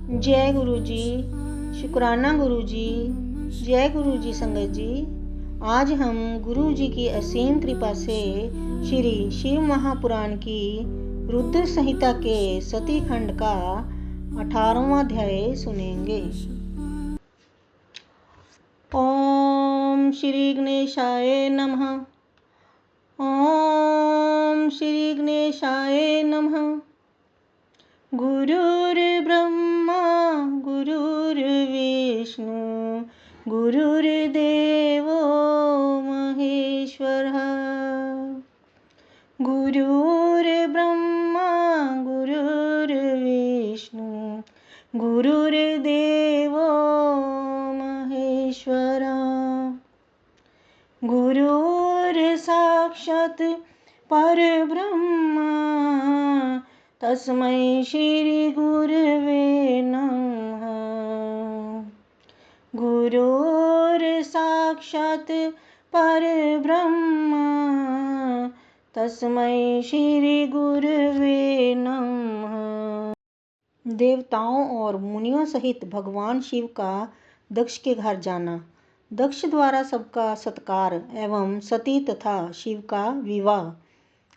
जय गुरु जी। शुक्राना गुरु जी। जय गुरु जी। संगत जी, आज हम गुरु जी की असीम कृपा से श्री शिव महापुराण की रुद्र संहिता के सती खंड का 18वां अध्याय सुनेंगे। ओम श्री गणेशाय नमः। ओम श्री गणेशाय नमः। गुरुर्ब्रह्मा गुरुर्विष्णु गुरुर्देवो महेश्वरः। गुरुर्ब्रह्मा गुरुर्विष्णु गुरुर्देवो महेश्वरः। गुरुर्साक्षात् परब्रह्म तस्मै श्री गुरवे नमः। गुरुर्साक्षात् परब्रह्म तस्मै श्री गुरवे नमः। देवताओं और मुनियों सहित भगवान शिव का दक्ष के घर जाना। दक्ष द्वारा सबका सत्कार एवं सती तथा शिव का विवाह।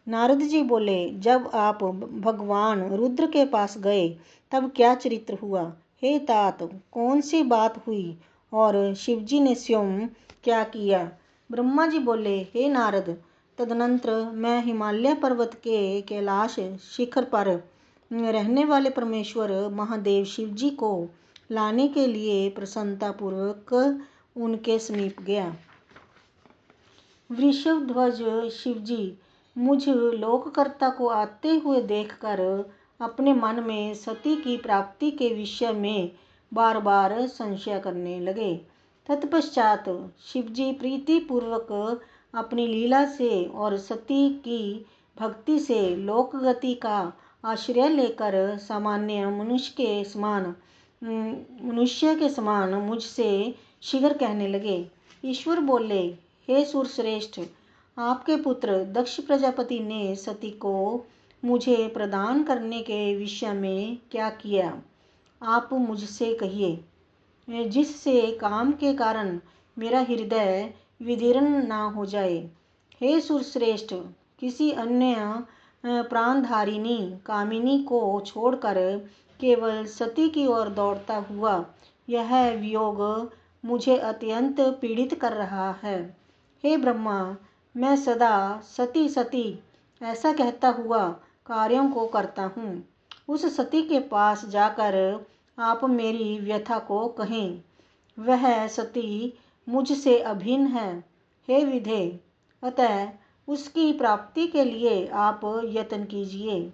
नारद जी बोले, जब आप भगवान रुद्र के पास गए तब क्या चरित्र हुआ? हे तात, कौन सी बात हुई और शिवजी ने स्वयं क्या किया? ब्रह्मा जी बोले, हे नारद, तदनंतर मैं हिमालय पर्वत के कैलाश शिखर पर रहने वाले परमेश्वर महादेव शिवजी को लाने के लिए प्रसन्नतापूर्वक उनके समीप गया। वृषभध्वज शिवजी मुझ लोककर्ता को आते हुए देखकर अपने मन में सती की प्राप्ति के विषय में बार बार संशय करने लगे। तत्पश्चात शिवजी प्रीतिपूर्वक अपनी लीला से और सती की भक्ति से लोकगति का आश्रय लेकर सामान्य मनुष्य के समान मुझसे शीघ्र कहने लगे। ईश्वर बोले, हे सुरश्रेष्ठ, आपके पुत्र दक्ष प्रजापति ने सती को मुझे प्रदान करने के विषय में क्या किया? आप मुझसे कहिए, जिससे काम के कारण मेरा हृदय विदीर्ण ना हो जाए। हे सुरश्रेष्ठ, किसी अन्य प्राणधारिणी कामिनी को छोड़कर केवल सती की ओर दौड़ता हुआ यह वियोग मुझे अत्यंत पीड़ित कर रहा है। हे ब्रह्मा, मैं सदा सती सती ऐसा कहता हुआ कार्यों को करता हूँ। उस सती के पास जाकर आप मेरी व्यथा को कहें। वह सती मुझसे अभिन्न है। हे विधे, अतः उसकी प्राप्ति के लिए आप यत्न कीजिए,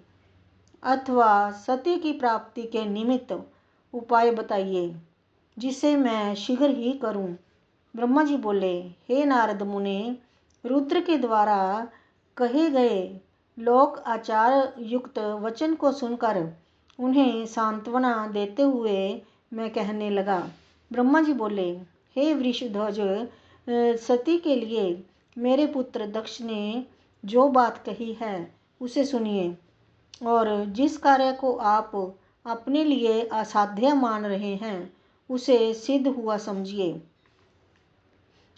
अथवा सती की प्राप्ति के निमित्त उपाय बताइए, जिसे मैं शीघ्र ही करूं। ब्रह्मा जी बोले, हे नारद मुने, रुद्र के द्वारा कहे गए लोक आचार युक्त वचन को सुनकर उन्हें सांत्वना देते हुए मैं कहने लगा। ब्रह्मा जी बोले, हे वृषध्वज, सती के लिए मेरे पुत्र दक्ष ने जो बात कही है उसे सुनिए, और जिस कार्य को आप अपने लिए असाध्य मान रहे हैं उसे सिद्ध हुआ समझिए।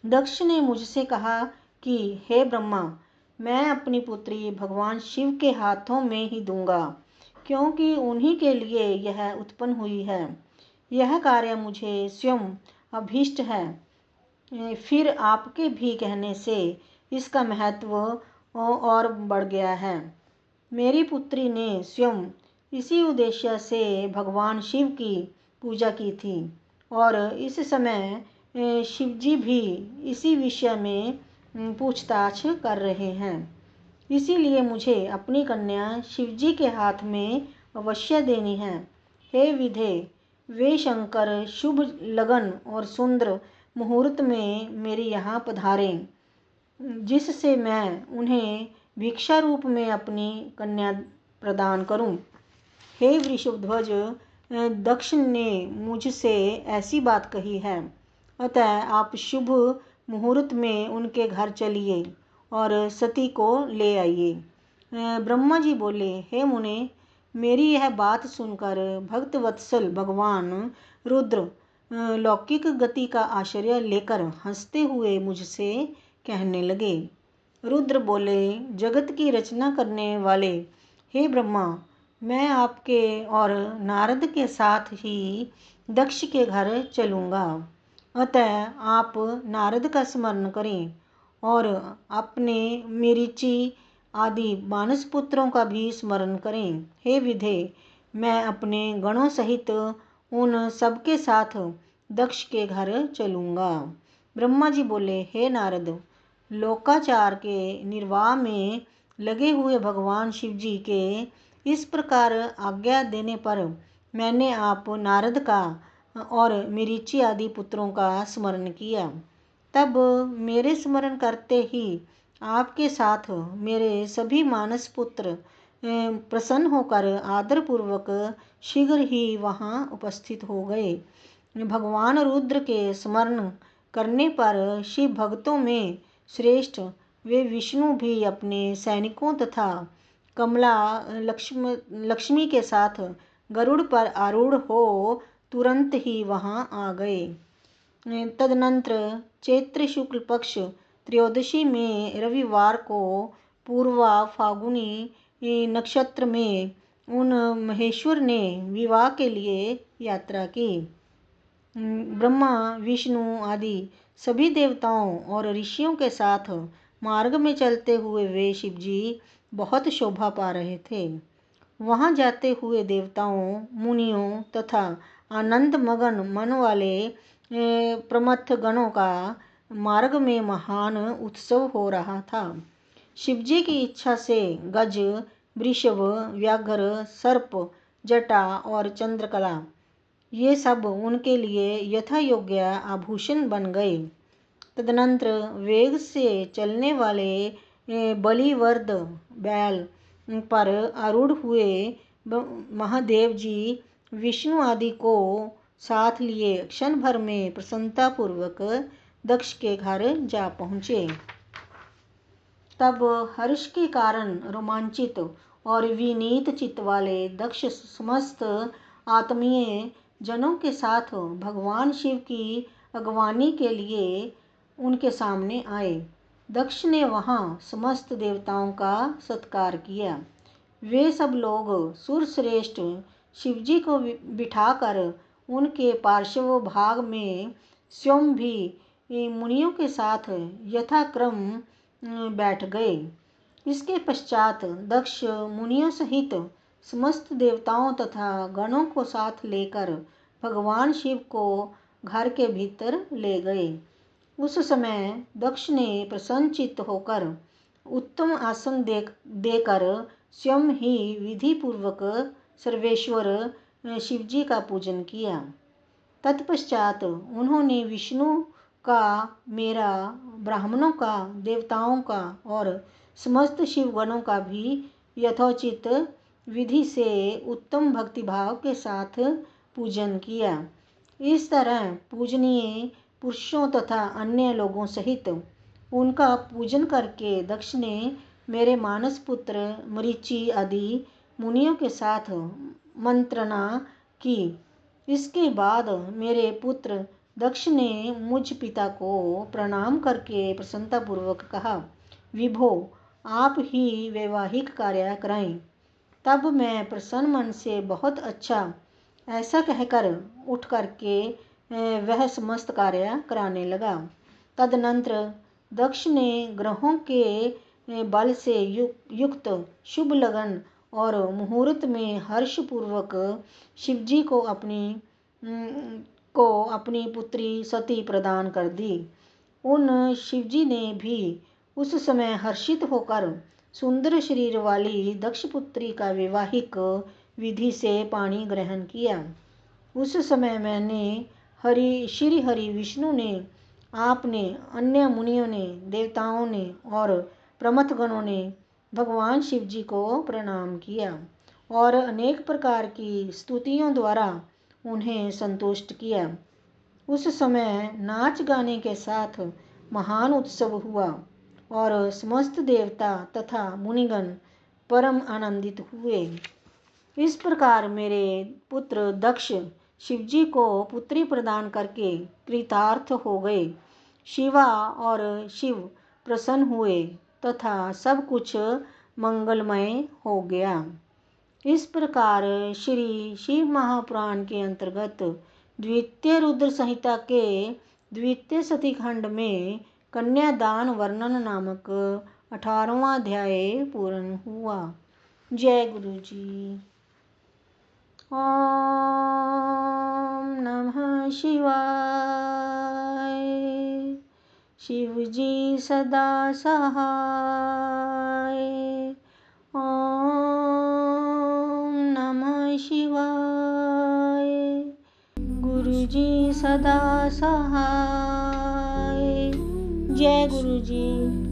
दक्ष ने मुझसे कहा कि हे ब्रह्मा, मैं अपनी पुत्री भगवान शिव के हाथों में ही दूंगा, क्योंकि उन्हीं के लिए यह उत्पन्न हुई है। यह कार्य मुझे स्वयं अभीष्ट है। फिर आपके भी कहने से इसका महत्व और बढ़ गया है। मेरी पुत्री ने स्वयं इसी उद्देश्य से भगवान शिव की पूजा की थी, और इस समय शिवजी भी इसी विषय में पूछताछ कर रहे हैं। इसीलिए मुझे अपनी कन्या शिवजी के हाथ में अवश्य देनी है। हे विधे, वे शंकर शुभ लगन और सुंदर मुहूर्त में मेरे यहाँ पधारें, जिससे मैं उन्हें भिक्षा रूप में अपनी कन्या प्रदान करूं। हे वृषभध्वज, दक्ष ने मुझसे ऐसी बात कही है, अतः आप शुभ मुहूर्त में उनके घर चलिए और सती को ले आइए। ब्रह्मा जी बोले, हे मुने, मेरी यह बात सुनकर भक्तवत्सल भगवान रुद्र लौकिक गति का आश्चर्य लेकर हंसते हुए मुझसे कहने लगे। रुद्र बोले, जगत की रचना करने वाले हे ब्रह्मा, मैं आपके और नारद के साथ ही दक्ष के घर चलूँगा। अतः आप नारद का स्मरण करें और अपने मरीचि आदि मानस पुत्रों का भी स्मरण करें। हे विधे, मैं अपने गणों सहित उन सबके साथ दक्ष के घर चलूँगा। ब्रह्मा जी बोले, हे नारद, लोकाचार के निर्वाह में लगे हुए भगवान शिव जी के इस प्रकार आज्ञा देने पर मैंने आप नारद का और मरीचि आदि पुत्रों का स्मरण किया। तब मेरे स्मरण करते ही आपके साथ मेरे सभी मानस पुत्र प्रसन्न होकर आदरपूर्वक शीघ्र ही वहाँ उपस्थित हो गए। भगवान रुद्र के स्मरण करने पर शिव भक्तों में श्रेष्ठ वे विष्णु भी अपने सैनिकों तथा कमला लक्ष्मी के साथ गरुड़ पर आरूढ़ हो तुरंत ही वहाँ आ गए। तदनंतर चैत्र शुक्ल पक्ष त्रयोदशी में रविवार को पूर्वा फागुनी नक्षत्र में उन महेश्वर ने विवाह के लिए यात्रा की। ब्रह्मा विष्णु आदि सभी देवताओं और ऋषियों के साथ मार्ग में चलते हुए वे शिवजी बहुत शोभा पा रहे थे। वहाँ जाते हुए देवताओं, मुनियों तथा आनंद मगन मन वाले प्रमथ गणों का मार्ग में महान उत्सव हो रहा था। शिवजी की इच्छा से गज, वृषभ, व्याघ्र, सर्प, जटा और चंद्रकला ये सब उनके लिए यथा योग्य आभूषण बन गए। तदनंतर वेग से चलने वाले बलिवर्द बैल पर आरूढ़ हुए महादेव जी विष्णु आदि को साथ लिए क्षण भर में प्रसन्नतापूर्वक दक्ष के घर जा पहुँचे। तब हर्ष के कारण रोमांचित और विनीत चित्त वाले दक्ष समस्त आत्मीय जनों के साथ भगवान शिव की अगवानी के लिए उनके सामने आए। दक्ष ने वहाँ समस्त देवताओं का सत्कार किया। वे सब लोग सुरश्रेष्ठ शिवजी को बिठाकर उनके पार्श्व भाग में स्वयं भी मुनियों के साथ यथाक्रम बैठ गए। इसके पश्चात दक्ष मुनियों सहित समस्त देवताओं तथा गणों को साथ लेकर भगवान शिव को घर के भीतर ले गए। उस समय दक्ष ने प्रसन्नचित्त होकर उत्तम आसन देकर स्वयं ही विधि पूर्वक सर्वेश्वर शिवजी का पूजन किया। तत्पश्चात उन्होंने विष्णु का, मेरा, ब्राह्मणों का, देवताओं का और समस्त शिवगणों का भी यथोचित विधि से उत्तम भक्तिभाव के साथ पूजन किया। इस तरह पूजनीय पुरुषों तथा अन्य लोगों सहित उनका पूजन करके दक्ष ने मेरे मानस पुत्र मरीचि आदि मुनियों के साथ मंत्रणा की। इसके बाद मेरे पुत्र दक्ष ने मुझ पिता को प्रणाम करके प्रसन्नतापूर्वक कहा, विभो, आप ही वैवाहिक कार्य कराएं। तब मैं प्रसन्न मन से बहुत अच्छा ऐसा कहकर उठ करके वह समस्त कार्य कराने लगा। तदनंतर दक्ष ने ग्रहों के बल से युक्त शुभ लगन और मुहूर्त में हर्षपूर्वक शिवजी को अपनी पुत्री सती प्रदान कर दी। उन शिवजी ने भी उस समय हर्षित होकर सुंदर शरीर वाली दक्ष पुत्री का वैवाहिक विधि से पाणी ग्रहण किया। उस समय मैंने श्री हरि विष्णु ने, आपने, अन्य मुनियों ने, देवताओं ने और प्रमथगणों ने भगवान शिव जी को प्रणाम किया और अनेक प्रकार की स्तुतियों द्वारा उन्हें संतुष्ट किया। उस समय नाच गाने के साथ महान उत्सव हुआ और समस्त देवता तथा मुनिगण परम आनंदित हुए। इस प्रकार मेरे पुत्र दक्ष शिवजी को पुत्री प्रदान करके कृतार्थ हो गए। शिवा और शिव प्रसन्न हुए तथा सब कुछ मंगलमय हो गया। इस प्रकार श्री शिव महापुराण के अंतर्गत द्वितीय रुद्र संहिता के द्वितीय सतीखंड में कन्यादान वर्णन नामक 18वां अध्याय पूर्ण हुआ। जय गुरु जी। ओम नमः शिवाय। शिव जी सदा सहाय। ओम नमः शिवाय। गुरु जी सदा सहाय। जय गुरु जी।